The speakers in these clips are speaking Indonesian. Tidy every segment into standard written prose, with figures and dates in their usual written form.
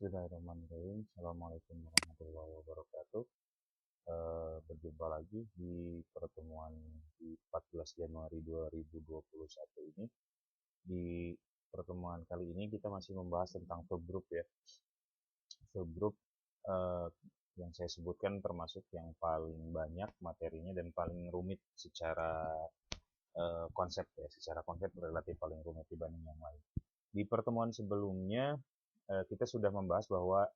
Bismillahirrahmanirrahim. Assalamualaikum warahmatullahi wabarakatuh. Berjumpa lagi di pertemuan di 14 Januari 2021 ini. Di pertemuan kali ini kita masih membahas tentang verb group ya. Verb group yang saya sebutkan termasuk yang paling banyak materinya dan paling rumit secara konsep ya. Secara konsep relatif paling rumit dibanding yang lain. Di pertemuan sebelumnya kita sudah membahas bahwa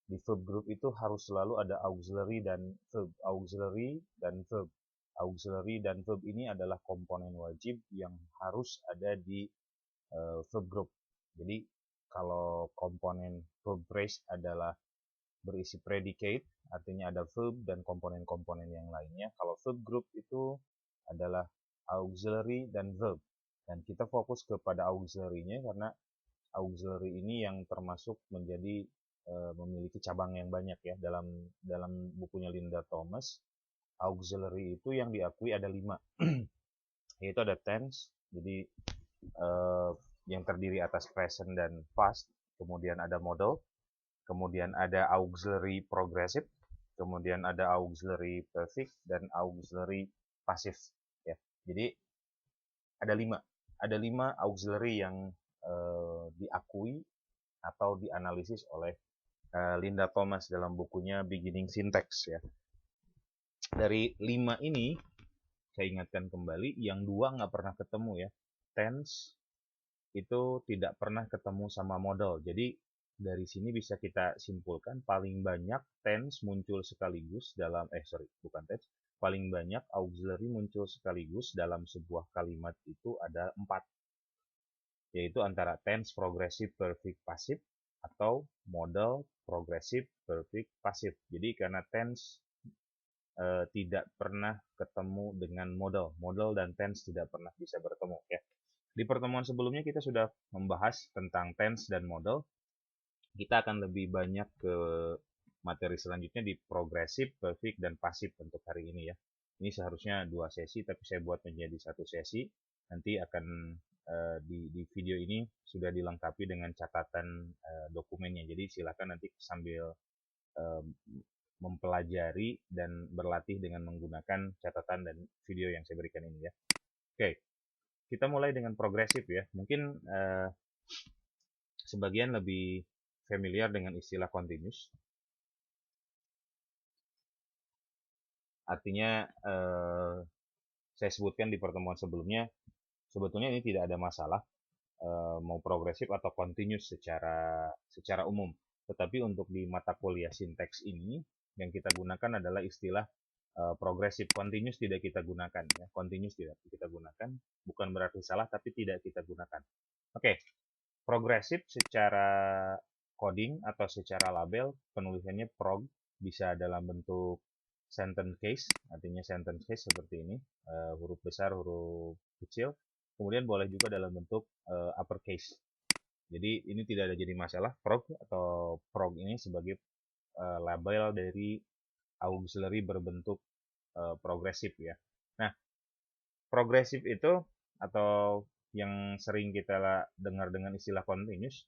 di verb group itu harus selalu ada auxiliary dan verb. Auxiliary dan verb. Auxiliary dan verb ini adalah komponen wajib yang harus ada di verb group. Jadi kalau komponen verb phrase adalah berisi predicate, artinya ada verb dan komponen-komponen yang lainnya. Kalau verb group itu adalah auxiliary dan verb. Dan kita fokus kepada auxiliary-nya karena auxiliary ini yang termasuk menjadi memiliki cabang yang banyak ya dalam bukunya Linda Thomas. Auxiliary itu yang diakui ada 5 yaitu ada tense, jadi yang terdiri atas present dan past, kemudian ada modal, kemudian ada auxiliary progressive, kemudian ada auxiliary perfect dan auxiliary passive ya. Jadi ada 5 auxiliary yang diakui atau dianalisis oleh Linda Thomas dalam bukunya Beginning Syntax ya. Dari 5 ini saya ingatkan kembali, yang 2 nggak pernah ketemu ya. Tense itu tidak pernah ketemu sama modal. Jadi dari sini bisa kita simpulkan paling banyak tense muncul sekaligus dalam paling banyak auxiliary muncul sekaligus dalam sebuah kalimat itu ada 4, yaitu antara tense progressive perfect passive atau modal progressive perfect passive. Jadi karena tense tidak pernah ketemu dengan modal dan tense tidak pernah bisa bertemu ya. Di pertemuan sebelumnya kita sudah membahas tentang tense dan modal. Kita akan lebih banyak ke materi selanjutnya di progressive, perfect, dan passive untuk hari ini ya. Ini seharusnya 2 sesi, tapi saya buat menjadi 1 sesi. Nanti akan di video ini sudah dilengkapi dengan catatan dokumennya. Jadi silakan nanti sambil mempelajari dan berlatih dengan menggunakan catatan dan video yang saya berikan ini ya. Oke, kita mulai dengan progresif ya. Mungkin sebagian lebih familiar dengan istilah continuous. Artinya saya sebutkan di pertemuan sebelumnya, sebetulnya ini tidak ada masalah mau progresif atau continuous secara umum. Tetapi untuk di mata kuliah sinteks ini yang kita gunakan adalah istilah progresif. Continuous tidak kita gunakan ya. Continuous tidak kita gunakan, bukan berarti salah tapi tidak kita gunakan. Oke. Progresif secara coding atau secara label penulisannya prog, bisa dalam bentuk sentence case, artinya sentence case seperti ini, huruf besar, huruf kecil. Kemudian boleh juga dalam bentuk uppercase. Jadi ini tidak ada jadi masalah. Prog atau prog ini sebagai label dari auxiliary berbentuk progresif ya. Nah, progresif itu atau yang sering kita dengar dengan istilah continuous,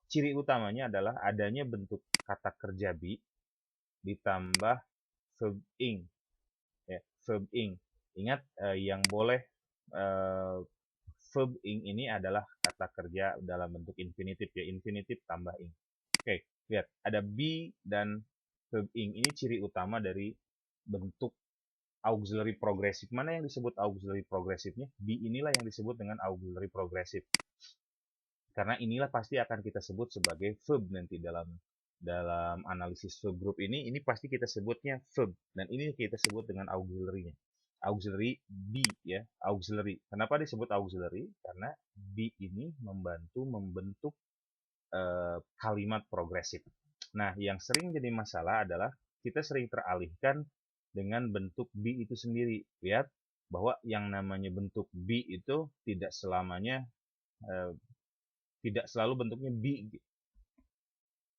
ciri utamanya adalah adanya bentuk kata kerja be ditambah verb ing ya, verb ing. Ingat yang boleh verb ing ini adalah kata kerja dalam bentuk infinitif ya, infinitif tambah ing. Oke, lihat ada be dan verb ing ini ciri utama dari bentuk auxiliary progresif. Mana yang disebut auxiliary progresifnya? Be inilah yang disebut dengan auxiliary progresif. Karena inilah pasti akan kita sebut sebagai verb nanti dalam analisis verb group ini pasti kita sebutnya verb, dan ini kita sebut dengan auxiliary-nya. Auxiliary be ya, auxiliary. Kenapa disebut auxiliary? Karena be ini membentuk kalimat progresif. Nah, yang sering jadi masalah adalah kita sering teralihkan dengan bentuk be itu sendiri. Lihat bahwa yang namanya bentuk be itu tidak selamanya tidak selalu bentuknya be.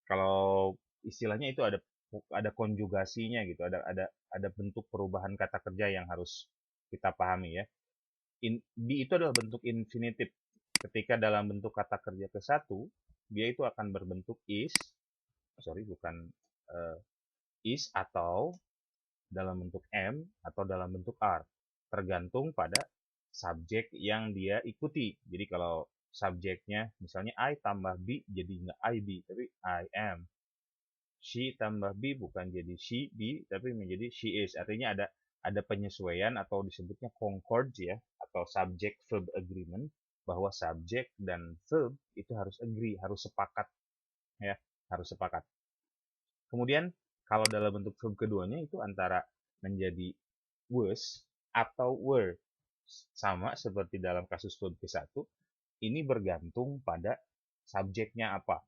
Kalau istilahnya itu ada konjugasinya gitu, ada bentuk perubahan kata kerja yang harus kita pahami ya. Be itu adalah bentuk infinitif. Ketika dalam bentuk kata kerja ke-1, dia itu akan berbentuk bukan is atau dalam bentuk am atau dalam bentuk are, tergantung pada subjek yang dia ikuti. Jadi kalau subjeknya misalnya I tambah be jadi nggak I be tapi I am. She tambah be bukan jadi she be tapi menjadi she is. Artinya ada penyesuaian atau disebutnya concord ya, atau subject verb agreement, bahwa subjek dan verb itu harus agree, harus sepakat ya, harus sepakat. Kemudian kalau dalam bentuk verb keduanya itu antara menjadi was atau were. Sama seperti dalam kasus verb ke-1, ini bergantung pada subjeknya apa.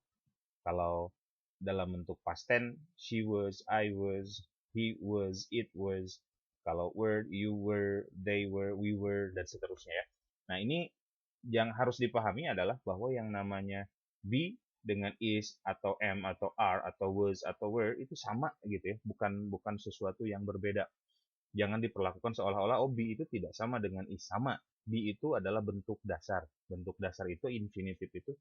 Kalau dalam bentuk past tense, she was, I was, he was, it was. Kalau were, you were, they were, we were, dan seterusnya ya. Nah, ini yang harus dipahami adalah bahwa yang namanya be dengan is atau am atau are atau was atau were itu sama gitu ya, bukan sesuatu yang berbeda. Jangan diperlakukan seolah-olah oh be itu tidak sama dengan is. Sama. Be itu adalah bentuk dasar. Bentuk dasar itu infinitive itu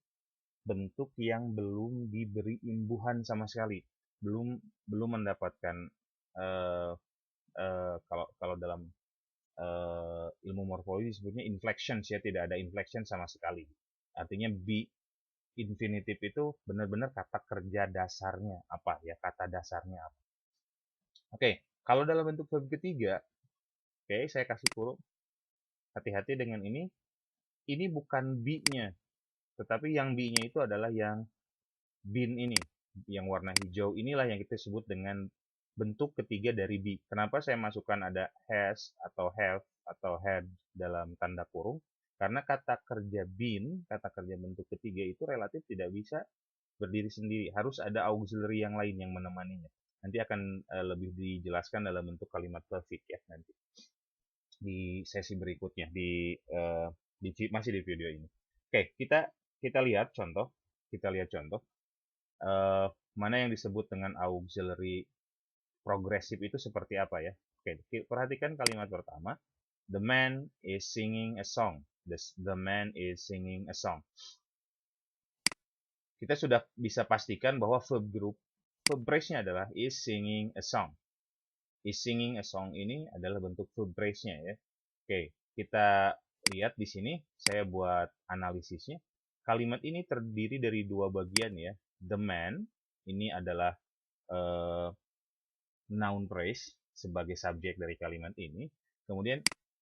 bentuk yang belum diberi imbuhan sama sekali, belum mendapatkan uh, kalau dalam ilmu morfologi disebutnya inflection ya, tidak ada inflection sama sekali. Artinya be infinitive itu benar-benar kata kerja dasarnya apa ya, kata dasarnya apa. Oke, kalau dalam bentuk verb ketiga, oke, saya kasih kurung. Hati-hati dengan ini bukan be-nya, tetapi yang be-nya itu adalah yang been ini, yang warna hijau inilah yang kita sebut dengan bentuk ketiga dari be. Kenapa saya masukkan ada has atau have atau had dalam tanda kurung? Karena kata kerja been, kata kerja bentuk ketiga itu relatif tidak bisa berdiri sendiri, harus ada auxiliary yang lain yang menemaninya. Nanti akan lebih dijelaskan dalam bentuk kalimat perfect ya nanti di sesi berikutnya masih di video ini. Oke, kita lihat contoh, mana yang disebut dengan auxiliary progressive itu seperti apa ya. Oke, perhatikan kalimat pertama. The man is singing a song. The man is singing a song. Kita sudah bisa pastikan bahwa verb phrase-nya adalah is singing a song. Is singing a song ini adalah bentuk verb phrase-nya ya. Oke, kita lihat di sini, saya buat analisisnya. Kalimat ini terdiri dari dua bagian ya. The man, ini adalah noun phrase sebagai subjek dari kalimat ini. Kemudian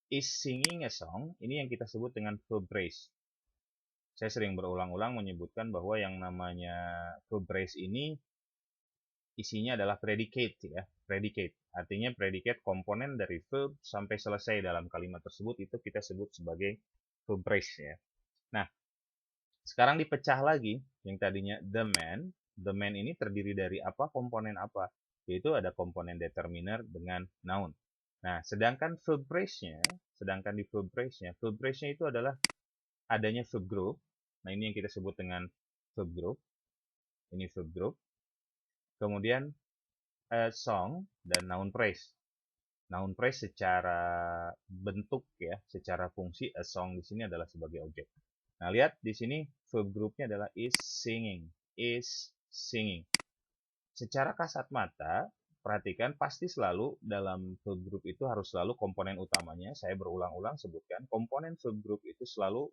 is singing a song, ini yang kita sebut dengan verb phrase. Saya sering berulang-ulang menyebutkan bahwa yang namanya verb phrase ini isinya adalah predicate ya. Predicate. Artinya predicate komponen dari verb sampai selesai dalam kalimat tersebut itu kita sebut sebagai verb phrase ya. Nah, sekarang dipecah lagi yang tadinya the man. The man ini terdiri dari apa? Komponen apa? Yaitu ada komponen determiner dengan noun. Nah, sedangkan verb phrase-nya, di verb phrase-nya itu adalah adanya verb group. Nah, ini yang kita sebut dengan verb group. Ini verb group. Kemudian a song dan noun phrase. Noun phrase secara bentuk ya, secara fungsi a song di sini adalah sebagai objek. Nah, lihat di sini verb groupnya adalah is singing. Is singing. Secara kasat mata, perhatikan pasti selalu dalam verb group itu harus selalu komponen utamanya. Saya berulang-ulang sebutkan, komponen verb group itu selalu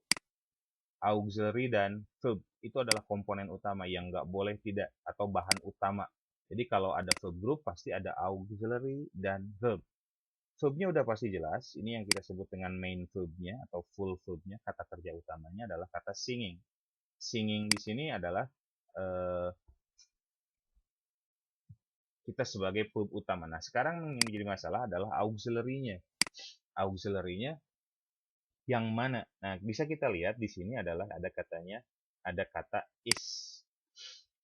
auxiliary dan verb. Itu adalah komponen utama yang nggak boleh tidak atau bahan utama. Jadi kalau ada verb group pasti ada auxiliary dan verb. Verbnya udah pasti jelas. Ini yang kita sebut dengan main verbnya atau full verbnya. Kata kerja utamanya adalah kata singing. Singing di sini adalah kita sebagai verb utama. Nah, sekarang yang jadi masalah adalah auxiliary-nya. Auxiliary-nya yang mana? Nah, bisa kita lihat di sini adalah ada kata is.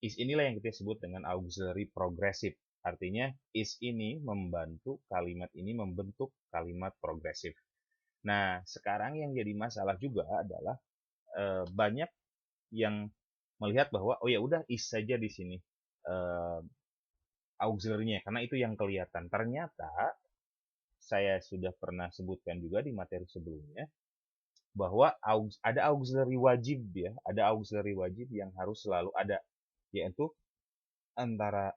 Is inilah yang kita sebut dengan auxiliary progressive. Artinya is ini membantu kalimat ini membentuk kalimat progresif. Nah, sekarang yang jadi masalah juga adalah banyak yang melihat bahwa oh ya udah is saja di sini auxiliary-nya karena itu yang kelihatan. Ternyata saya sudah pernah sebutkan juga di materi sebelumnya bahwa ada auxiliary wajib ya, ada auxiliary wajib yang harus selalu ada, yaitu antara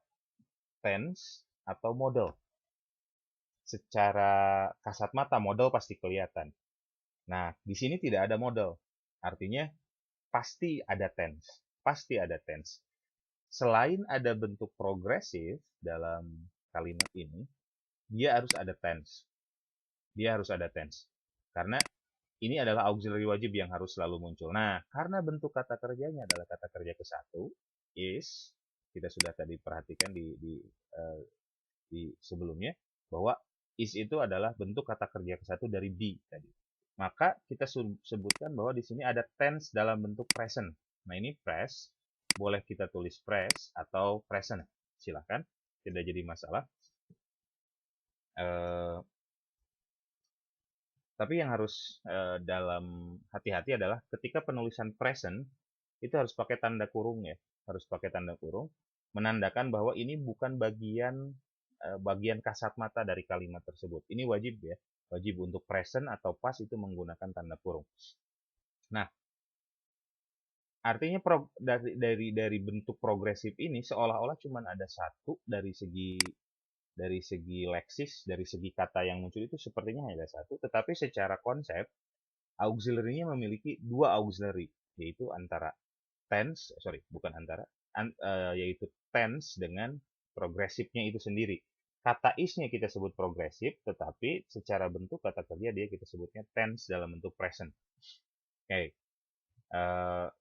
tense atau model. Secara kasat mata model pasti kelihatan. Nah, di sini tidak ada model. Artinya pasti ada tense, pasti ada tense. Selain ada bentuk progresif dalam kalimat ini, dia harus ada tense. Dia harus ada tense. Karena ini adalah auxiliary wajib yang harus selalu muncul. Nah, karena bentuk kata kerjanya adalah kata kerja ke-1, is, kita sudah tadi perhatikan di sebelumnya, bahwa is itu adalah bentuk kata kerja ke-1 dari be tadi. Maka kita sebutkan bahwa di sini ada tense dalam bentuk present. Nah, ini pres, boleh kita tulis pres atau present. Silahkan, tidak jadi masalah. Tapi yang harus dalam hati-hati adalah ketika penulisan present itu harus pakai tanda kurung ya, harus pakai tanda kurung menandakan bahwa ini bukan bagian kasat mata dari kalimat tersebut. Ini wajib ya, wajib untuk present atau past itu menggunakan tanda kurung. Nah, artinya dari bentuk progresif ini seolah-olah cuma ada satu dari segi leksis, dari segi kata yang muncul itu sepertinya hanya ada satu, tetapi secara konsep auxiliary-nya memiliki dua auxiliary, yaitu yaitu tense dengan progresifnya itu sendiri. Kata is-nya kita sebut progresif, tetapi secara bentuk kata kerja dia kita sebutnya tense dalam bentuk present. Oke.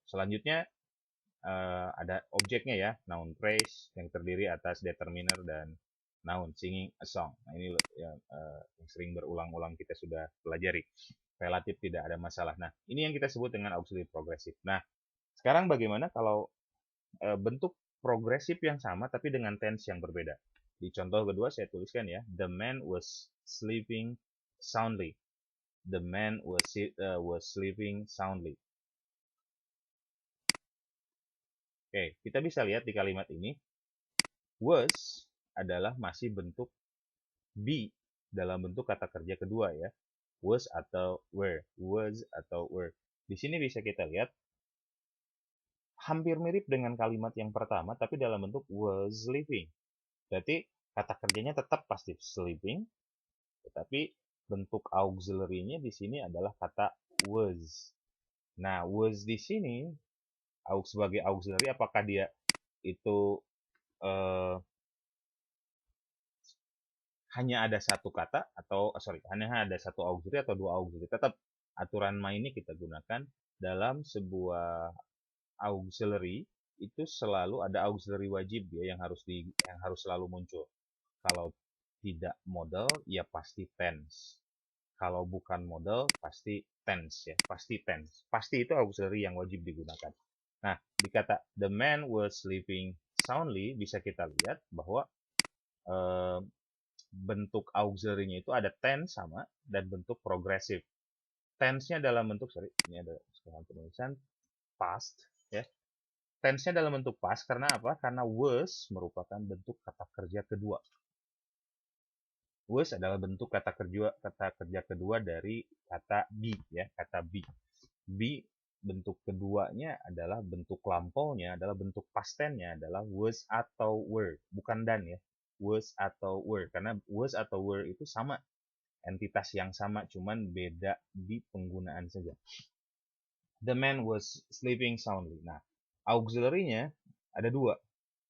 Selanjutnya ada objeknya ya, noun phrase yang terdiri atas determiner dan noun, singing a song. Nah, ini yang sering berulang-ulang kita sudah pelajari. Relatif tidak ada masalah. Nah, ini yang kita sebut dengan auxiliary progresif. Nah, sekarang bagaimana kalau bentuk progresif yang sama tapi dengan tense yang berbeda? Di contoh kedua saya tuliskan ya, the man was sleeping soundly. The man was sleeping soundly. Oke, kita bisa lihat di kalimat ini, was adalah masih bentuk be dalam bentuk kata kerja kedua ya. Was atau were. Was atau were. Di sini bisa kita lihat hampir mirip dengan kalimat yang pertama, tapi dalam bentuk was sleeping. Berarti kata kerjanya tetap pasti sleeping, tetapi bentuk auxiliary-nya di sini adalah kata was. Nah, was di sini sebagai auxiliary, apakah dia itu hanya ada satu kata atau hanya ada satu auxiliary atau dua auxiliary? Tetap aturan main ini kita gunakan dalam sebuah auxiliary itu selalu ada auxiliary wajib ya yang harus selalu muncul. Kalau tidak model ya pasti tense. Kalau bukan model pasti tense ya, pasti tense. Pasti itu auxiliary yang wajib digunakan. Nah, di kata the man was sleeping soundly bisa kita lihat bahwa bentuk auxiliary-nya itu ada tense sama dan bentuk progresif. Tense-nya dalam bentuk ini ada kesalahan penulisan past ya. Tense-nya dalam bentuk past karena apa? Karena was merupakan bentuk kata kerja kedua. Was adalah bentuk kata kerja kedua dari kata be ya, kata be. Be bentuk keduanya adalah bentuk lampaunya, adalah bentuk past tense-nya adalah was atau were, bukan dan ya. Was atau were, karena was atau were itu sama, entitas yang sama, cuman beda di penggunaan saja. The man was sleeping soundly. Nah, auxiliary-nya ada dua.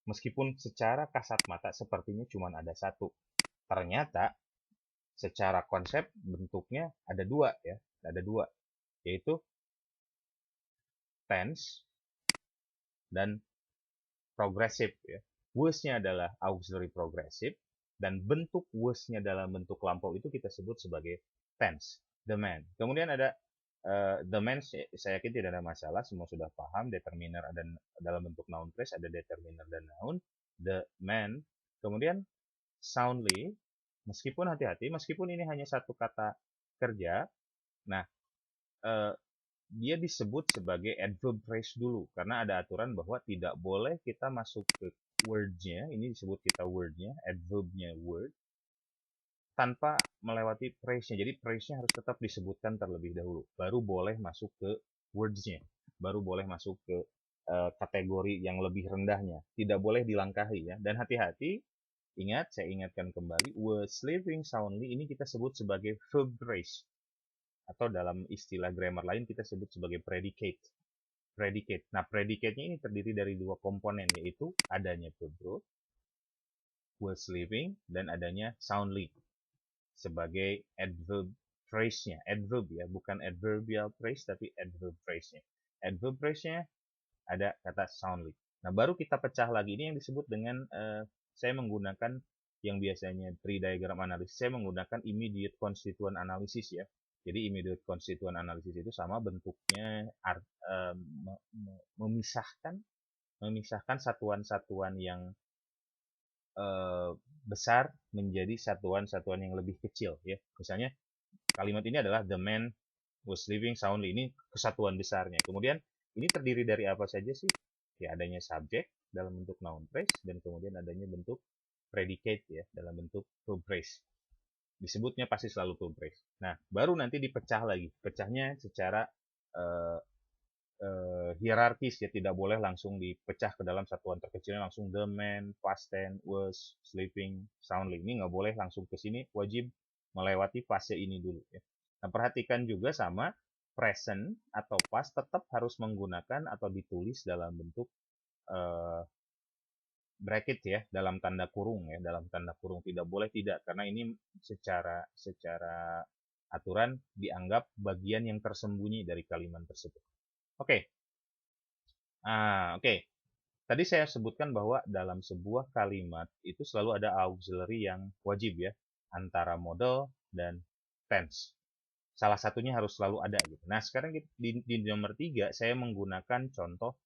Meskipun secara kasat mata sepertinya cuma ada satu. Ternyata secara konsep bentuknya ada dua ya, ada dua, yaitu tense dan progresif ya. Was-nya adalah auxiliary progresif dan bentuk was-nya dalam bentuk lampau itu kita sebut sebagai tense, the man. Kemudian ada the man, saya yakin tidak ada masalah, semua sudah paham. Determiner ada dalam bentuk noun phrase, ada determiner dan noun. The man. Kemudian soundly, meskipun hati-hati, meskipun ini hanya satu kata kerja, nah dia disebut sebagai adverb phrase dulu karena ada aturan bahwa tidak boleh kita masuk ke word-nya. Ini disebut kita word-nya, adverb-nya word. tanpa melewati praise-nya. Jadi praise-nya harus tetap disebutkan terlebih dahulu, baru boleh masuk ke words-nya, baru boleh masuk ke kategori yang lebih rendahnya. Tidak boleh dilangkahi ya. Dan hati-hati, ingat, saya ingatkan kembali, was living soundly ini kita sebut sebagai verb phrase, atau dalam istilah grammar lain kita sebut sebagai predicate. Predicate. Nah, predicate-nya ini terdiri dari dua komponen, yaitu adanya verb was living dan adanya soundly sebagai adverb phrase-nya. Adverb ya, bukan adverbial phrase tapi adverb phrase-nya. Adverb phrase-nya ada kata soundly. Nah, baru kita pecah lagi. Ini yang disebut dengan saya menggunakan yang biasanya tree diagram analysis, saya menggunakan immediate constituent analysis ya. Jadi immediate constituent analysis itu sama bentuknya memisahkan satuan-satuan yang besar menjadi satuan-satuan yang lebih kecil ya. Misalnya kalimat ini adalah the man was living soundly, ini kesatuan besarnya. Kemudian ini terdiri dari apa saja sih? Ya, adanya subjek dalam bentuk noun phrase dan kemudian adanya bentuk predicate ya dalam bentuk verb phrase. Disebutnya pasti selalu verb phrase. Nah, baru nanti dipecah lagi. Pecahnya secara hierarkis ya, tidak boleh langsung dipecah ke dalam satuan terkecilnya langsung the man, past tense, was sleeping soundly. Ini nggak boleh langsung ke sini, wajib melewati fase ini dulu ya. Nah, perhatikan juga sama present atau past tetap harus menggunakan atau ditulis dalam bentuk bracket ya, dalam tanda kurung ya, dalam tanda kurung, tidak boleh tidak, karena ini secara aturan dianggap bagian yang tersembunyi dari kalimat tersebut. Oke. Oke. Tadi saya sebutkan bahwa dalam sebuah kalimat itu selalu ada auxiliary yang wajib ya, antara modal dan tense. Salah satunya harus selalu ada gitu. Nah, sekarang di nomor 3 saya menggunakan contoh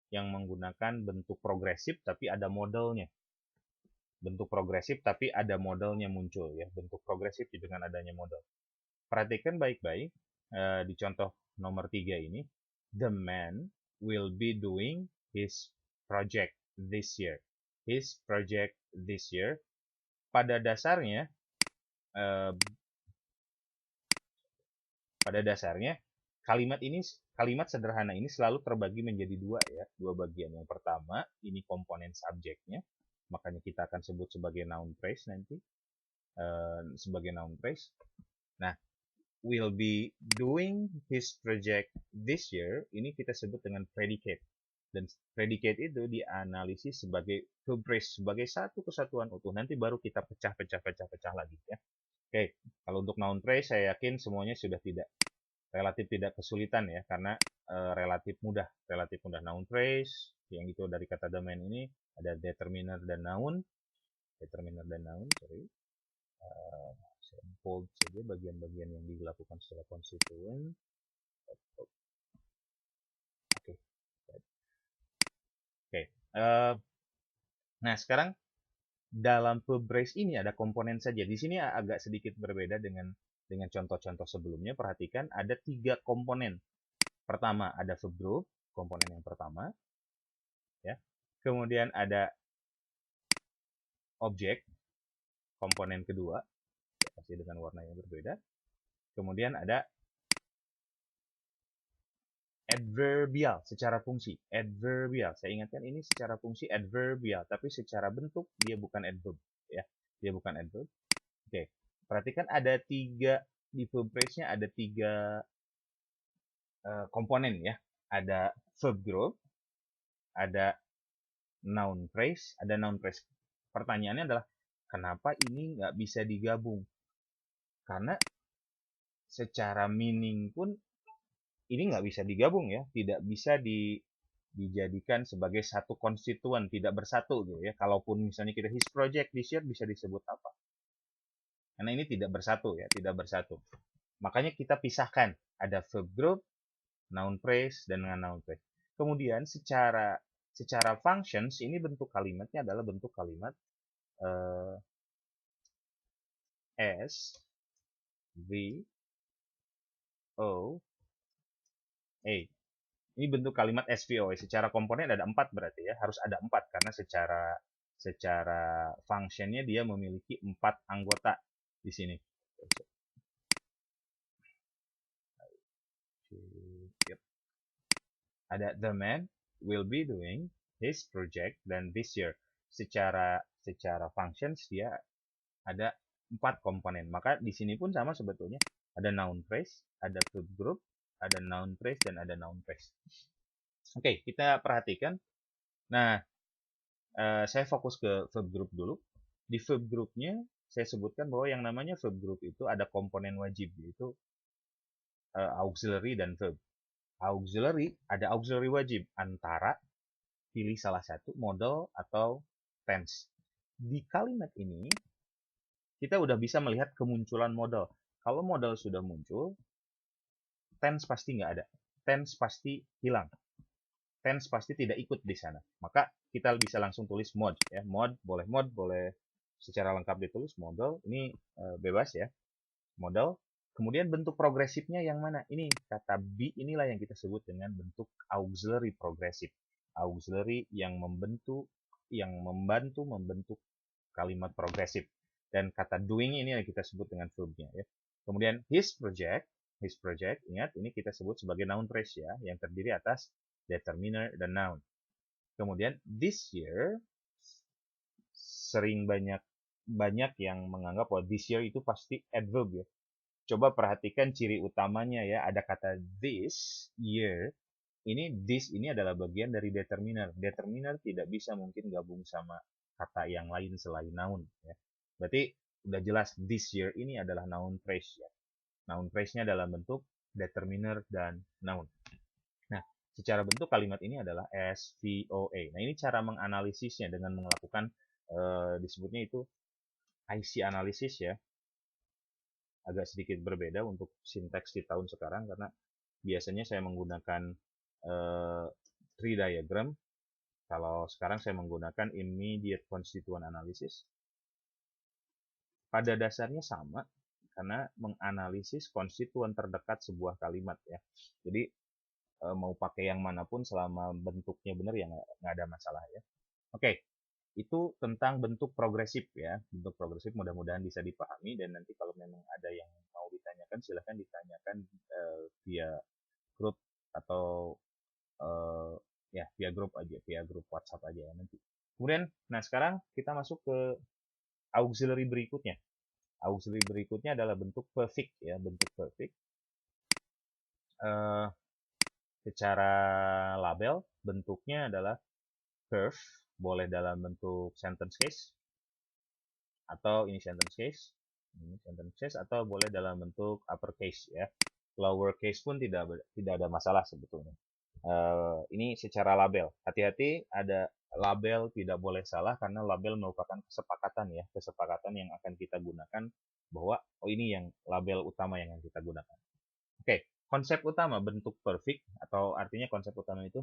yang menggunakan bentuk progresif tapi ada modalnya. Bentuk progresif tapi ada modalnya muncul ya. Bentuk progresif dengan adanya modal. Perhatikan baik-baik di contoh nomor 3 ini. The man will be doing his project this year. His project this year. Pada dasarnya kalimat sederhana ini selalu terbagi menjadi dua ya, dua bagian. Yang pertama ini komponen subjeknya, makanya kita akan sebut sebagai noun phrase nanti, sebagai noun phrase. Nah, will be doing his project this year ini kita sebut dengan predicate, dan predicate itu dianalisis sebagai verb phrase, sebagai satu kesatuan utuh. Nanti baru kita pecah lagi ya. Oke, kalau untuk noun phrase saya yakin semuanya sudah relatif tidak kesulitan ya, karena relatif mudah noun phrase yang itu dari kata the man ini ada determiner dan noun, sorry. Saya bold saja bagian-bagian yang dilakukan secara konstituen. Oke. Nah, sekarang dalam verb phrase ini ada komponen saja. Di sini agak sedikit berbeda dengan contoh-contoh sebelumnya. Perhatikan ada 3 komponen. Pertama ada verb group, komponen yang pertama, ya. Kemudian ada objek, komponen kedua, ya, pasti dengan warna yang berbeda. Kemudian ada adverbial secara fungsi. Adverbial, saya ingatkan ini secara fungsi adverbial, tapi secara bentuk dia bukan adverb, ya. Dia bukan adverb. Oke, perhatikan ada 3 di verb phrase-nya ada 3 komponen ya. Ada verb group, ada noun phrase, ada noun phrase. Pertanyaannya adalah kenapa ini nggak bisa digabung? Karena secara meaning pun ini nggak bisa digabung ya, tidak bisa dijadikan sebagai satu konstituen, tidak bersatu gitu ya. Kalaupun misalnya kita his project this year bisa disebut apa? Karena ini tidak bersatu ya, tidak bersatu. Makanya kita pisahkan, ada verb group, noun phrase dan dengan noun phrase. Kemudian secara functions ini bentuk kalimatnya adalah bentuk kalimat S V O A. Ini bentuk kalimat SVO. Secara komponen ada 4 berarti ya, harus ada 4 karena secara functionnya dia memiliki 4 anggota. di sini. Yep. Ada the man will be doing his project dan this year. Secara functions dia ada 4 komponen. Maka di sini pun sama sebetulnya. Ada noun phrase, ada verb group, ada noun phrase, dan ada noun phrase. Oke, kita perhatikan. Nah, saya fokus ke verb group dulu. Di verb groupnya, saya sebutkan bahwa yang namanya verb group itu ada komponen wajib, yaitu auxiliary dan verb. Auxiliary, ada auxiliary wajib antara pilih salah satu model atau tense. Di kalimat ini, kita udah bisa melihat kemunculan model. Kalau model sudah muncul, tense pasti nggak ada. Tense pasti hilang. Tense pasti tidak ikut di sana. Maka kita bisa langsung tulis mod. Ya. Mod boleh secara lengkap ditulis model. Ini bebas ya. Model. Kemudian bentuk progresifnya yang mana? Ini kata be, inilah yang kita sebut dengan bentuk auxiliary progresif. Auxiliary yang membantu membentuk kalimat progresif. Dan kata doing ini yang kita sebut dengan verbnya ya. Kemudian his project, ingat ini kita sebut sebagai noun phrase ya, yang terdiri atas determiner dan noun. Kemudian this year, sering banyak yang menganggap bahwa this year itu pasti adverb ya. Coba perhatikan ciri utamanya ya, ada kata this year. This ini adalah bagian dari determiner. Determiner tidak bisa mungkin gabung sama kata yang lain selain noun ya. Berarti udah jelas this year ini adalah noun phrase ya. Noun phrase-nya dalam bentuk determiner dan noun. Nah, secara bentuk kalimat ini adalah SVOA. Nah, ini cara menganalisisnya dengan melakukan disebutnya itu IC analysis ya. Agak sedikit berbeda untuk sinteks di tahun sekarang karena biasanya saya menggunakan tree diagram. Kalau sekarang saya menggunakan immediate constituent analysis. Pada dasarnya sama karena menganalisis konstituen terdekat sebuah kalimat ya. Jadi mau pakai yang manapun selama bentuknya benar ya nggak ada masalah ya. Oke. Itu tentang bentuk progresif ya. Bentuk progresif mudah-mudahan bisa dipahami dan nanti kalau memang ada yang mau ditanyakan silahkan ditanyakan via grup atau ya via grup aja, via grup WhatsApp aja ya nanti. Kemudian, nah sekarang kita masuk ke auxiliary berikutnya. Auxiliary berikutnya adalah bentuk perfect ya, bentuk perfect. Secara label bentuknya adalah curve, boleh dalam bentuk sentence case atau ini sentence case atau boleh dalam bentuk uppercase ya. Lower case pun tidak ada masalah sebetulnya. Ini secara label. Hati-hati ada label tidak boleh salah karena label merupakan kesepakatan ya, kesepakatan yang akan kita gunakan bahwa ini yang label utama yang kita gunakan. Oke, konsep utama bentuk perfect atau artinya konsep utama itu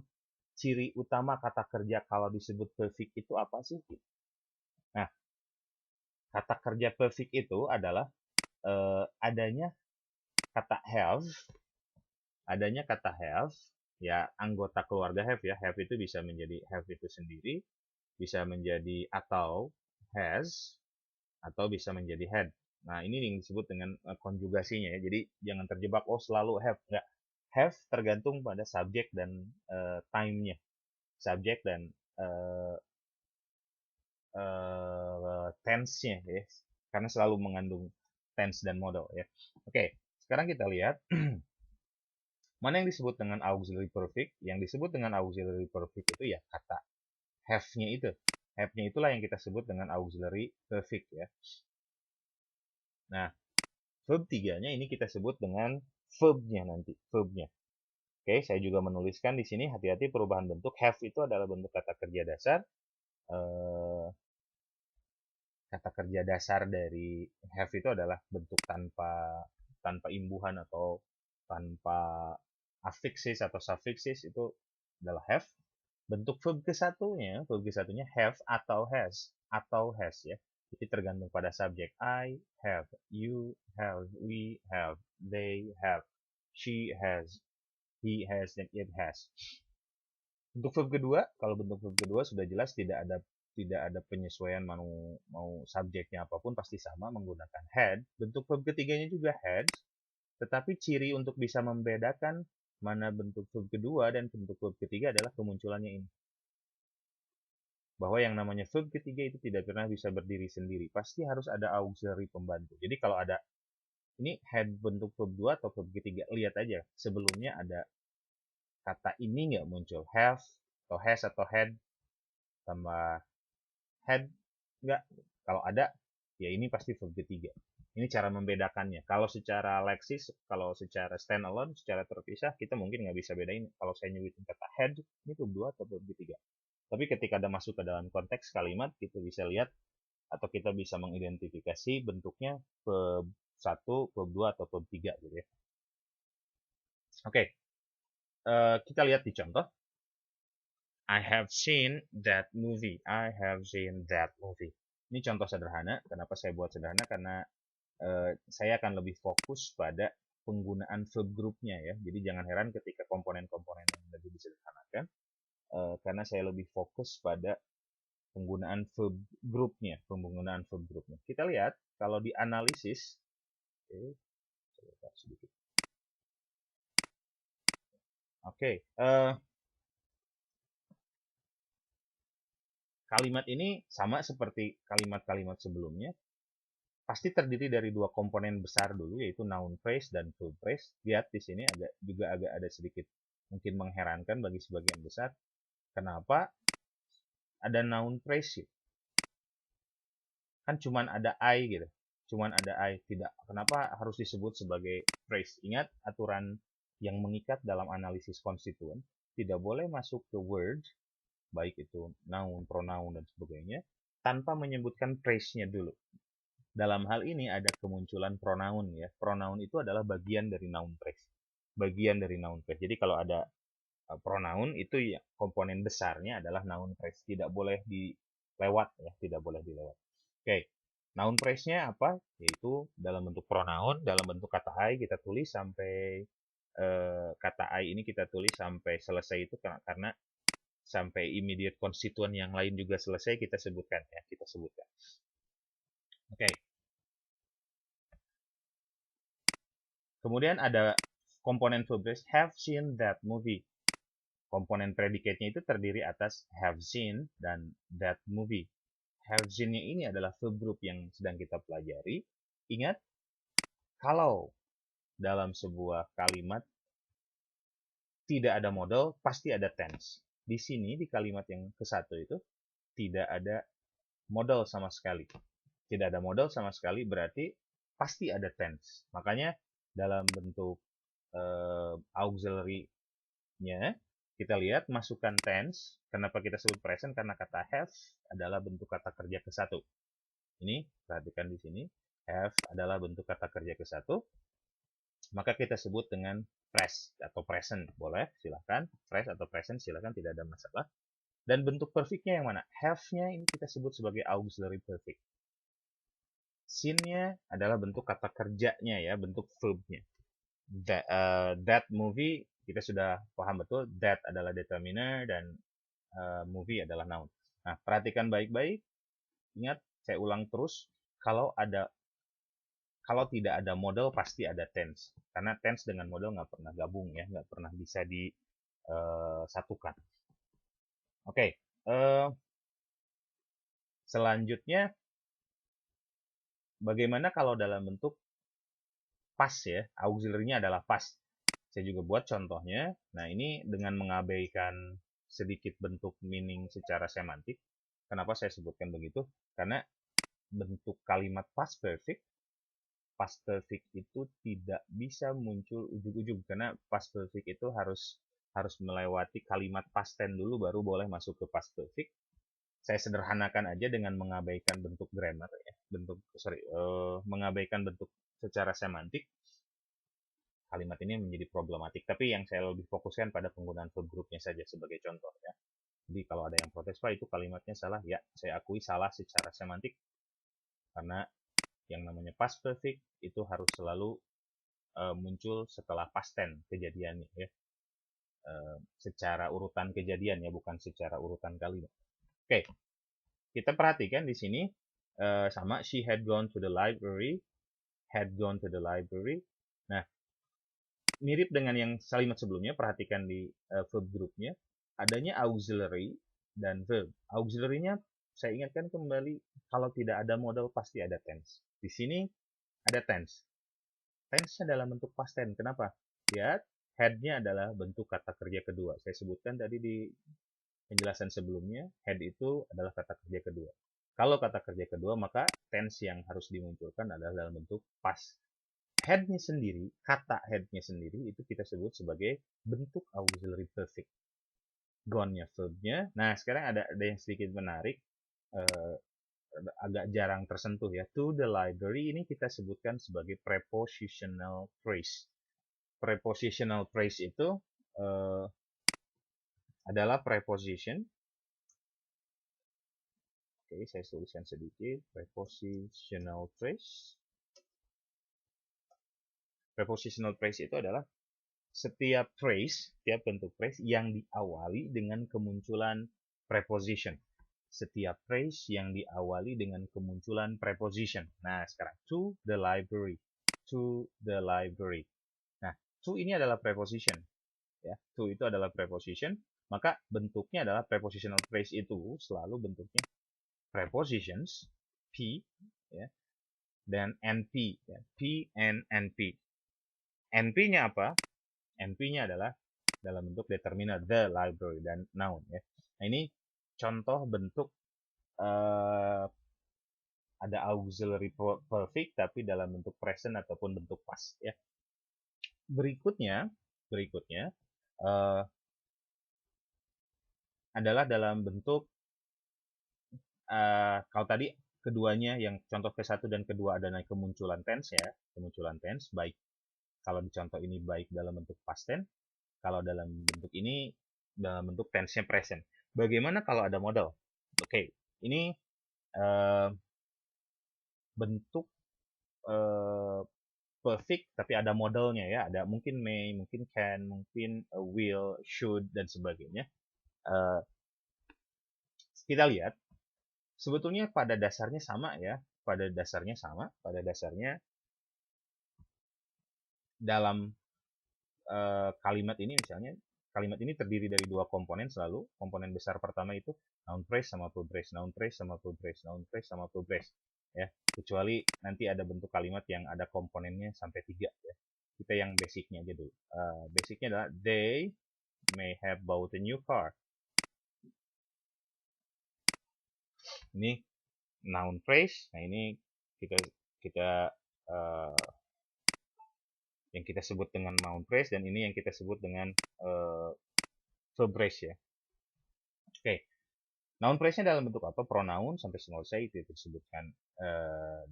ciri utama kata kerja kalau disebut perfect itu apa sih? Nah, kata kerja perfect itu adalah adanya kata have, ya anggota keluarga have ya. Have itu bisa menjadi have itu sendiri, bisa menjadi atau has, atau bisa menjadi had. Nah, ini yang disebut dengan konjugasinya ya. Jadi jangan terjebak selalu have. Enggak. Have tergantung pada subjek dan time-nya. Subjek dan tense-nya ya. Karena selalu mengandung tense dan modal ya. Oke, sekarang kita lihat mana yang disebut dengan auxiliary perfect. Yang disebut dengan auxiliary perfect itu ya kata have-nya itu. Have-nya itulah yang kita sebut dengan auxiliary perfect ya. Nah, verb 3-nya ini kita sebut dengan verbnya nanti, verbnya. Oke, saya juga menuliskan di sini hati-hati perubahan bentuk. Have itu adalah bentuk kata kerja dasar. Kata kerja dasar dari have itu adalah bentuk tanpa imbuhan atau tanpa affixes atau suffixes, itu adalah have. Bentuk verb ke-1-nya have atau has ya. Jadi tergantung pada subjek. I have, you have, we have, they have, she has, he has, dan it has. Untuk verb kedua, kalau bentuk verb kedua sudah jelas tidak ada tidak ada penyesuaian mau subjeknya apapun pasti sama menggunakan had. Bentuk verb ketiganya juga had, tetapi ciri untuk bisa membedakan mana bentuk verb kedua dan bentuk verb ketiga adalah kemunculannya ini. Bahwa yang namanya verb ketiga itu tidak pernah bisa berdiri sendiri. Pasti harus ada auxiliary pembantu. Jadi kalau ada ini had bentuk verb 2 atau verb ketiga, lihat aja sebelumnya ada kata ini nggak muncul, have atau has atau had tambah had nggak. Kalau ada, ya ini pasti verb ketiga. Ini cara membedakannya. Kalau secara leksis, kalau secara stand alone, secara terpisah, kita mungkin nggak bisa bedain. Kalau saya nyebutin kata had, ini verb 2 atau verb ketiga. Tapi ketika ada masuk ke dalam konteks kalimat, kita bisa lihat atau kita bisa mengidentifikasi bentuknya verb 1, verb 2, atau verb 3 gitu ya. Oke, kita lihat di contoh. I have seen that movie. I have seen that movie. Ini contoh sederhana. Kenapa saya buat sederhana? Karena saya akan lebih fokus pada penggunaan verb grupnya ya. Jadi jangan heran ketika komponen-komponen yang lebih disederhanakan. Karena saya lebih fokus pada penggunaan verb grupnya. Penggunaan verb grupnya. Kita lihat kalau di analisis. Oke, sedikit. Oke, kalimat ini sama seperti kalimat-kalimat sebelumnya, pasti terdiri dari dua komponen besar dulu, yaitu noun phrase dan verb phrase. Lihat di sini juga agak ada sedikit mungkin mengherankan bagi sebagian besar. Kenapa ada noun phrase? Kan cuman ada I gitu. Cuman ada I. Tidak. Kenapa harus disebut sebagai phrase? Ingat aturan yang mengikat dalam analisis konstituen. Tidak boleh masuk ke word, baik itu noun, pronoun, dan sebagainya, tanpa menyebutkan phrase-nya dulu. Dalam hal ini ada kemunculan pronoun ya. Pronoun itu adalah bagian dari noun phrase. Bagian dari noun phrase. Jadi kalau ada pronoun itu ya komponen besarnya adalah noun phrase. Tidak boleh dilewat ya, tidak boleh dilewat. Oke. Noun phrase-nya apa? Yaitu dalam bentuk pronoun, dalam bentuk kata I kita tulis sampai kata I ini kita tulis sampai selesai itu karena sampai immediate konstituen yang lain juga selesai kita sebutkan ya, kita sebutkan. Oke. Kemudian ada komponen verb phrase have seen that movie. Komponen predikatnya itu terdiri atas have seen dan that movie. Have seen-nya ini adalah verb group yang sedang kita pelajari. Ingat, kalau dalam sebuah kalimat tidak ada model, pasti ada tense. Di sini, di kalimat yang ke-1 itu, tidak ada model sama sekali. Tidak ada model sama sekali berarti pasti ada tense. Makanya dalam bentuk auxiliary-nya, kita lihat masukkan tense. Kenapa kita sebut present? Karena kata have adalah bentuk kata kerja ke-1. Ini, perhatikan di sini. Have adalah bentuk kata kerja ke-1. Maka kita sebut dengan pres atau present. Boleh, silahkan. Pres atau present, silahkan, tidak ada masalah. Dan bentuk perfect-nya yang mana? Have-nya ini kita sebut sebagai auxiliary perfect. Seen-nya adalah bentuk kata kerjanya ya, bentuk verb-nya. That movie kita sudah paham betul, that adalah determiner dan movie adalah noun. Nah, perhatikan baik-baik. Ingat, saya ulang terus, kalau tidak ada model pasti ada tense. Karena tense dengan model nggak pernah gabung ya, nggak pernah bisa disatukan. Oke, selanjutnya bagaimana kalau dalam bentuk past ya, auxiliary-nya adalah past. Saya juga buat contohnya. Nah, ini dengan mengabaikan sedikit bentuk meaning secara semantik. Kenapa saya sebutkan begitu? Karena bentuk kalimat past perfect itu tidak bisa muncul ujung-ujung. Karena past perfect itu harus melewati kalimat past tense dulu baru boleh masuk ke past perfect. Saya sederhanakan aja dengan mengabaikan bentuk grammar ya. Mengabaikan bentuk secara semantik. Kalimat ini menjadi problematik. Tapi yang saya lebih fokuskan pada penggunaan verb groupnya saja sebagai contoh ya. Jadi kalau ada yang protes, Pak itu kalimatnya salah, ya saya akui salah secara semantik. Karena yang namanya past perfect itu harus selalu muncul setelah past tense kejadiannya ya. Secara urutan kejadian ya, bukan secara urutan kalimat. Oke. kita perhatikan di sini sama, she had gone to the library, had gone to the library. Nah, mirip dengan yang kalimat sebelumnya, perhatikan di verb groupnya, adanya auxiliary dan verb. Auxiliary-nya saya ingatkan kembali, kalau tidak ada modal pasti ada tense. Di sini ada tense. Tense-nya dalam bentuk past tense. Kenapa? Lihat, had-nya adalah bentuk kata kerja kedua. Saya sebutkan tadi di penjelasan sebelumnya, had itu adalah kata kerja kedua. Kalau kata kerja kedua, maka tense yang harus dimunculkan adalah dalam bentuk past. Had-nya sendiri, kata had-nya sendiri itu kita sebut sebagai bentuk auxiliary perfect. Gone-nya verb-nya. Nah, sekarang ada yang sedikit menarik, agak jarang tersentuh ya. To the library ini kita sebutkan sebagai prepositional phrase. Prepositional phrase itu adalah preposition. Oke, saya tuliskan sedikit. Prepositional phrase. Prepositional phrase itu adalah setiap phrase, setiap bentuk phrase yang diawali dengan kemunculan preposition. Setiap phrase yang diawali dengan kemunculan preposition. Nah, sekarang to the library. To the library. Nah, to ini adalah preposition. Ya, to itu adalah preposition, maka bentuknya adalah prepositional phrase itu selalu bentuknya prepositions p ya, dan np ya, p and np. Np-nya apa? NP-nya adalah dalam bentuk determiner the library dan noun ya. Nah, ini contoh bentuk ada auxiliary perfect tapi dalam bentuk present ataupun bentuk past ya. Berikutnya adalah dalam bentuk kalau tadi keduanya yang contoh ke-1 dan kedua adalah kemunculan tense ya, kemunculan tense baik kalau di contoh ini baik dalam bentuk past tense, kalau dalam bentuk ini dalam bentuk tense-nya present. Bagaimana kalau ada modal? Oke, ini bentuk perfect tapi ada modelnya ya, ada mungkin may, mungkin can, mungkin will, should dan sebagainya. Kita lihat sebetulnya pada dasarnya sama ya, pada dasarnya dalam kalimat ini misalnya, kalimat ini terdiri dari dua komponen selalu. Komponen besar pertama itu noun phrase sama verb phrase, noun phrase sama verb phrase, noun phrase sama verb phrase. Ya, kecuali nanti ada bentuk kalimat yang ada komponennya sampai 3 ya. Kita yang basicnya aja dulu. Basicnya adalah they may have bought a new car. Ini noun phrase. Nah, ini kita uh, yang kita sebut dengan noun phrase dan ini yang kita sebut dengan verb phrase ya. Oke. Noun phrase-nya dalam bentuk apa? Pronoun sampai selesai itu disebutkan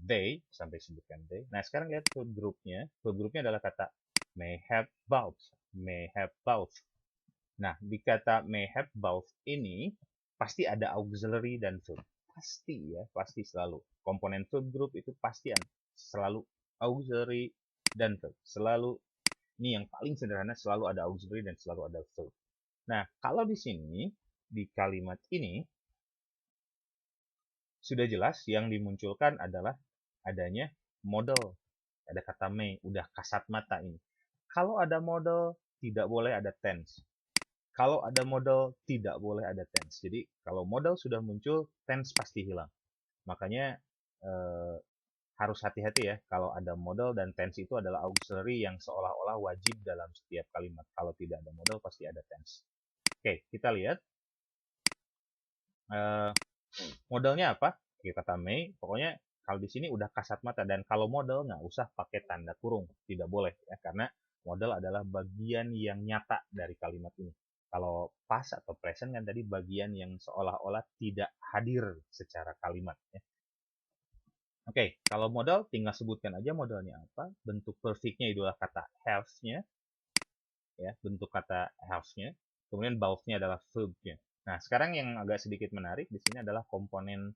they, sampai disebutkan they. Nah, sekarang lihat verb group-nya. Verb group-nya adalah kata may have bought, may have bought. Nah, di kata may have bought ini pasti ada auxiliary dan verb. Pasti ya, pasti selalu. Komponen verb group itu pasti selalu auxiliary dan verb. Selalu, ini yang paling sederhana, selalu ada auxiliary dan selalu ada verb. Nah, kalau di sini, di kalimat ini, sudah jelas yang dimunculkan adalah adanya model. Ada kata may, udah kasat mata ini. Kalau ada model, tidak boleh ada tense. Kalau ada model, tidak boleh ada tense. Jadi, kalau model sudah muncul, tense pasti hilang. Makanya, harus hati-hati ya. Kalau ada model dan tense itu adalah auxiliary yang seolah-olah wajib dalam setiap kalimat. Kalau tidak ada model, pasti ada tense. Oke, kita lihat. Modelnya apa? Kita kata may. Pokoknya kalau di sini udah kasat mata. Dan kalau model nggak usah pakai tanda kurung. Tidak boleh. Ya, karena model adalah bagian yang nyata dari kalimat ini. Kalau past atau present kan tadi bagian yang seolah-olah tidak hadir secara kalimat. Ya. Oke, kalau model tinggal sebutkan aja modelnya apa. Bentuk perfect-nya adalah kata have-nya. Ya, bentuk kata have-nya. Kemudian both-nya adalah verb-nya. Nah, sekarang yang agak sedikit menarik di sini adalah komponen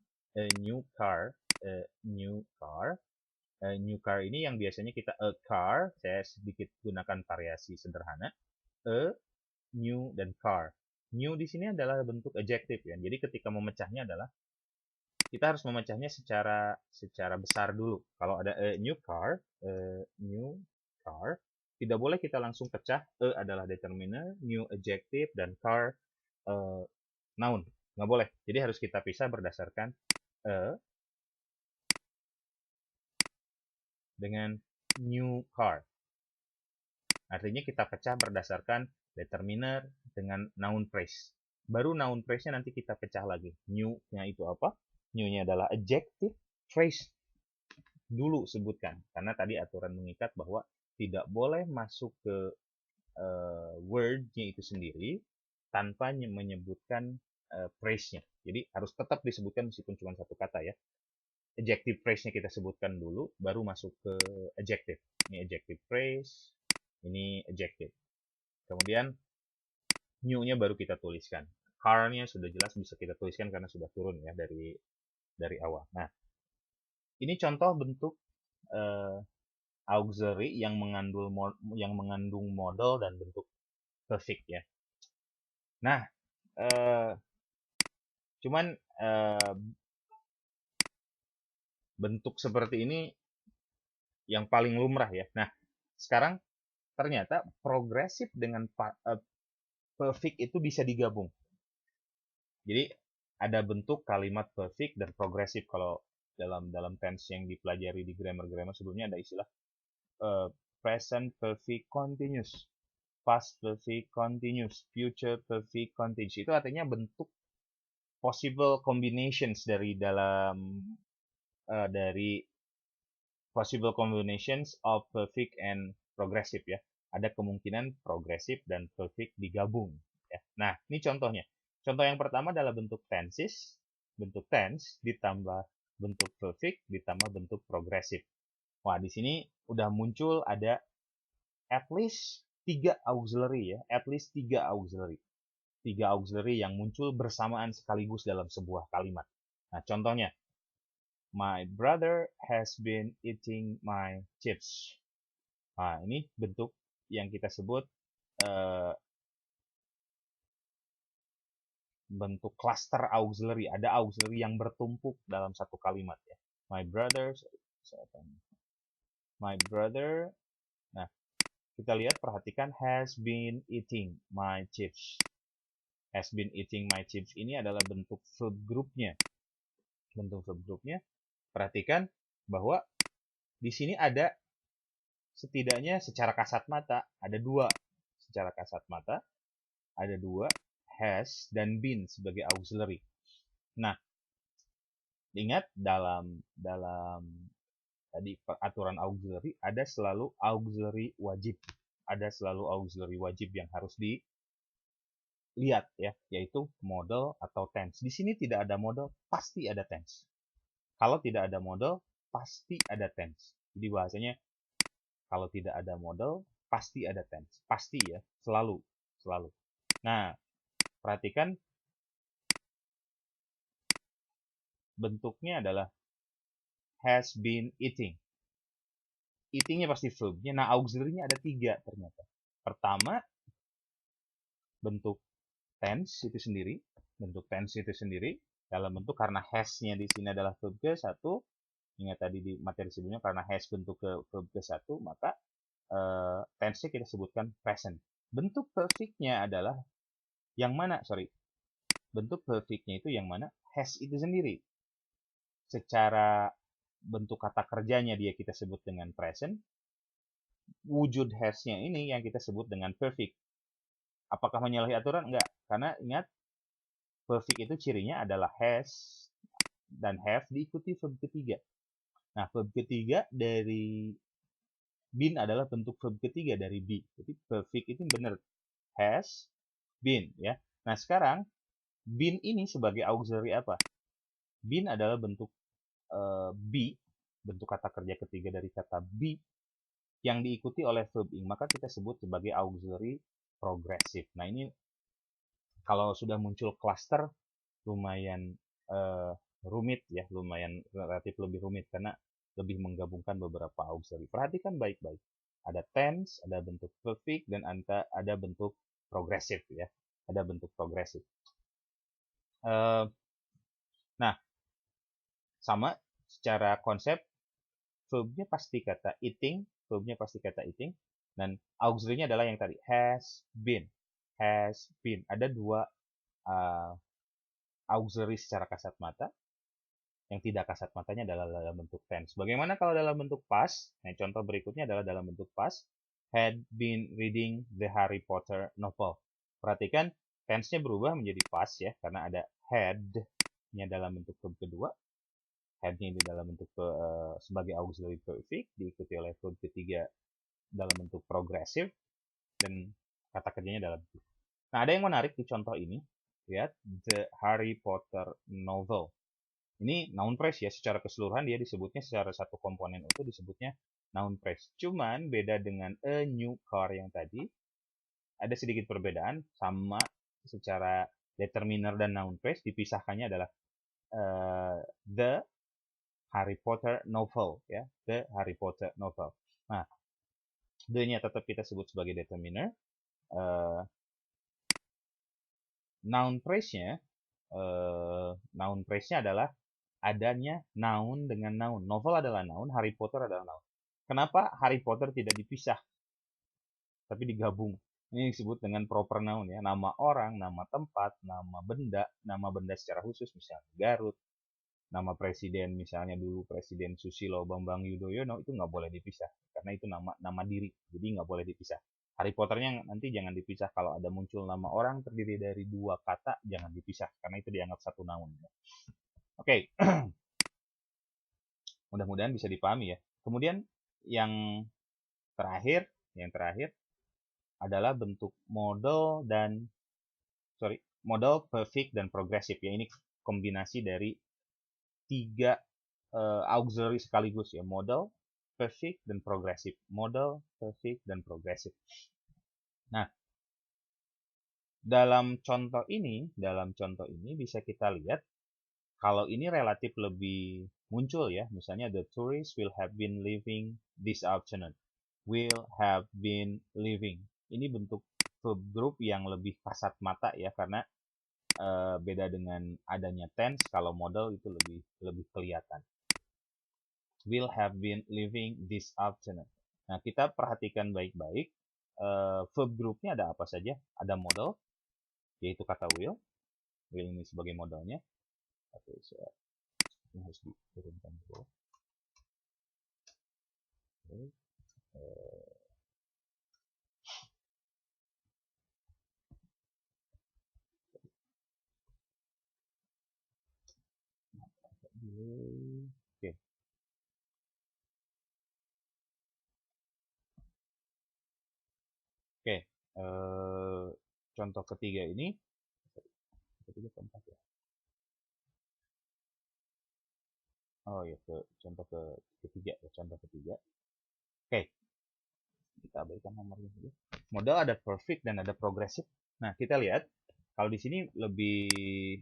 new car. New car. New car ini yang biasanya kita a car, saya sedikit gunakan variasi sederhana. A, new, dan car. New di sini adalah bentuk adjective ya. Jadi ketika memecahnya adalah kita harus memecahnya secara besar dulu. Kalau ada new car, tidak boleh kita langsung pecah. Adalah determiner, new adjective, dan car noun. Nggak boleh. Jadi harus kita pisah berdasarkan dengan new car. Artinya kita pecah berdasarkan determiner dengan noun phrase. Baru noun phrase-nya nanti kita pecah lagi. New-nya itu apa? New-nya adalah adjective, phrase dulu sebutkan. Karena tadi aturan mengikat bahwa tidak boleh masuk ke word-nya itu sendiri tanpa menyebutkan phrase-nya. Jadi harus tetap disebutkan meskipun cuma satu kata ya. Adjective phrase-nya kita sebutkan dulu, baru masuk ke adjective. Ini adjective phrase, ini adjective. Kemudian new-nya baru kita tuliskan. Car-nya sudah jelas bisa kita tuliskan karena sudah turun ya dari awal. Nah, ini contoh bentuk auxiliary yang mengandung modal dan bentuk perfect ya. Nah, cuman bentuk seperti ini yang paling lumrah ya. Nah, sekarang ternyata progresif dengan perfect itu bisa digabung. Jadi ada bentuk kalimat perfect dan progresif. Kalau dalam tense yang dipelajari di grammar sebelumnya ada istilah present perfect continuous, past perfect continuous, future perfect continuous. Itu artinya bentuk possible combinations dari possible combinations of perfect and progressive ya. Ada kemungkinan progresif dan perfect digabung ya. Nah, ini contohnya. Contoh yang pertama adalah bentuk tenses, bentuk tense ditambah bentuk perfect ditambah bentuk progresif. Wah, di sini udah muncul ada at least 3 auxiliary ya, at least 3 auxiliary. 3 auxiliary yang muncul bersamaan sekaligus dalam sebuah kalimat. Nah, contohnya, my brother has been eating my chips. Nah, ini bentuk yang kita sebut bentuk cluster auxiliary. Ada auxiliary yang bertumpuk dalam satu kalimat ya. My brother, nah kita lihat perhatikan has been eating my chips. Has been eating my chips ini adalah bentuk verb grupnya. Bentuk verb grupnya, perhatikan bahwa di sini ada setidaknya secara kasat mata ada dua. Secara kasat mata ada dua has dan been sebagai auxiliary. Nah, ingat dalam tadi aturan auxiliary ada selalu auxiliary wajib. Ada selalu auxiliary wajib yang harus dilihat ya, yaitu modal atau tense. Di sini tidak ada modal, pasti ada tense. Kalau tidak ada modal, pasti ada tense. Jadi bahasanya kalau tidak ada modal, pasti ada tense. Pasti ya, selalu. Nah, perhatikan bentuknya adalah has been eating. Eatingnya pasti verbnya. Nah, auxiliary-nya ada 3 ternyata. Pertama, bentuk tense itu sendiri. Bentuk tense itu sendiri. Dalam bentuk karena has-nya di sini adalah verb ke-1. Ingat tadi di materi sebelumnya, karena has bentuk ke verb ke-1, maka tense-nya kita sebutkan present. Bentuk perfect-nya adalah yang mana? Bentuk perfect-nya itu yang mana? Has itu sendiri. Secara bentuk kata kerjanya dia kita sebut dengan present. Wujud has-nya ini yang kita sebut dengan perfect. Apakah menyalahi aturan? Enggak. Karena ingat, perfect itu cirinya adalah has dan have diikuti verb ketiga. Nah, verb ketiga dari been adalah bentuk verb ketiga dari be. Jadi perfect itu benar. Has been ya. Nah, sekarang been ini sebagai auxiliary apa? Been adalah bentuk be, bentuk kata kerja ketiga dari kata be yang diikuti oleh verb ing, maka kita sebut sebagai auxiliary progresif. Nah, ini kalau sudah muncul cluster lumayan rumit ya, lumayan relatif lebih rumit karena lebih menggabungkan beberapa auxiliary. Perhatikan baik-baik. Ada tense, ada bentuk perfect, dan ada bentuk progresif ya. Ada bentuk progresif. Nah, Sama secara konsep, verbnya pasti kata eating, verbnya pasti kata eating, dan auxiliary-nya adalah yang tadi, has been. Has been. Ada dua auxiliary secara kasat mata. Yang tidak kasat matanya adalah dalam bentuk tense. Bagaimana kalau dalam bentuk past? Nah, contoh berikutnya adalah dalam bentuk past. Had been reading the Harry Potter novel. Perhatikan, tense-nya berubah menjadi past ya, karena ada had-nya dalam bentuk verb kedua. Had-nya ini dalam bentuk sebagai auxiliary perfect, diikuti oleh verb ketiga dalam bentuk progresif, dan kata kerjanya dalam bentuk. Nah, ada yang menarik di contoh ini. Lihat, the Harry Potter novel. Ini noun phrase ya, secara keseluruhan dia disebutnya secara satu komponen utuh disebutnya noun phrase. Cuman beda dengan a new car yang tadi, ada sedikit perbedaan, sama secara determiner dan noun phrase dipisahkannya adalah the Harry Potter novel ya, the Harry Potter novel. Nah, the-nya tetap kita sebut sebagai determiner. Noun phrase-nya adalah adanya noun dengan noun. Novel adalah noun, Harry Potter adalah noun. Kenapa Harry Potter tidak dipisah, tapi digabung? Ini disebut dengan proper noun ya. Nama orang, nama tempat, nama benda secara khusus, misalnya Garut, nama presiden, misalnya dulu Presiden Susilo Bambang Yudhoyono, itu nggak boleh dipisah. Karena itu nama diri, jadi nggak boleh dipisah. Harry Potternya nanti jangan dipisah. Kalau ada muncul nama orang terdiri dari dua kata, jangan dipisah. Karena itu dianggap satu noun. Oke. Mudah-mudahan bisa dipahami ya. Kemudian yang terakhir adalah bentuk modal, perfect dan progresif ya. Ini kombinasi dari tiga auxiliary sekaligus ya. Modal, perfect dan progresif. Modal, perfect dan progresif. Nah, dalam contoh ini bisa kita lihat kalau ini relatif lebih muncul ya, misalnya the tourists will have been leaving this afternoon. Will have been leaving. Ini bentuk verb group yang lebih kasat mata ya, karena beda dengan adanya tense. Kalau modal itu lebih kelihatan. Will have been leaving this afternoon. Nah, kita perhatikan baik-baik. Verb groupnya ada apa saja? Ada modal, yaitu kata will. Will ini sebagai modalnya. Oke, ini harus diturunkan dulu. Oke. Oke. Oke. Contoh ketiga ini. Ketiga keempat ya. Oh ya, ketiga. Oke, kita abaikan nomornya dulu. Modal ada perfect dan ada progresif. Nah, kita lihat kalau di sini lebih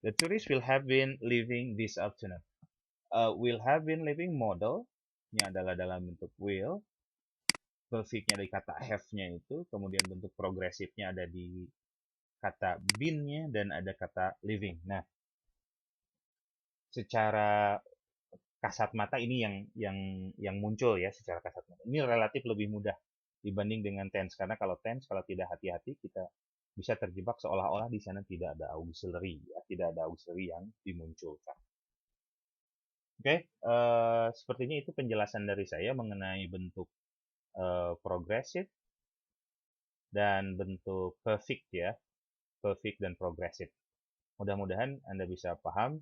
the tourists will have been leaving this afternoon. Will have been leaving modalnya adalah dalam bentuk will. Perfectnya dari kata have-nya itu, kemudian bentuk progresifnya ada di kata been-nya dan ada kata living. Nah, secara kasat mata ini yang muncul ya, secara kasat mata. Ini relatif lebih mudah dibanding dengan tense, karena kalau tense kalau tidak hati-hati kita bisa terjebak seolah-olah di sana tidak ada auxiliary ya, tidak ada auxiliary yang dimunculkan. Oke, sepertinya itu penjelasan dari saya mengenai bentuk progresif dan bentuk perfect ya, perfect dan progresif. Mudah-mudahan Anda bisa paham.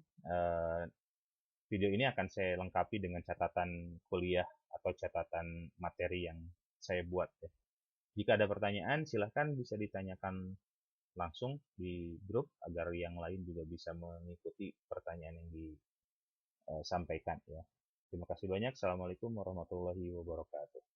Video ini akan saya lengkapi dengan catatan kuliah atau catatan materi yang saya buat ya. Jika ada pertanyaan, silahkan bisa ditanyakan langsung di grup agar yang lain juga bisa mengikuti pertanyaan yang disampaikan ya. Terima kasih banyak. Assalamualaikum warahmatullahi wabarakatuh.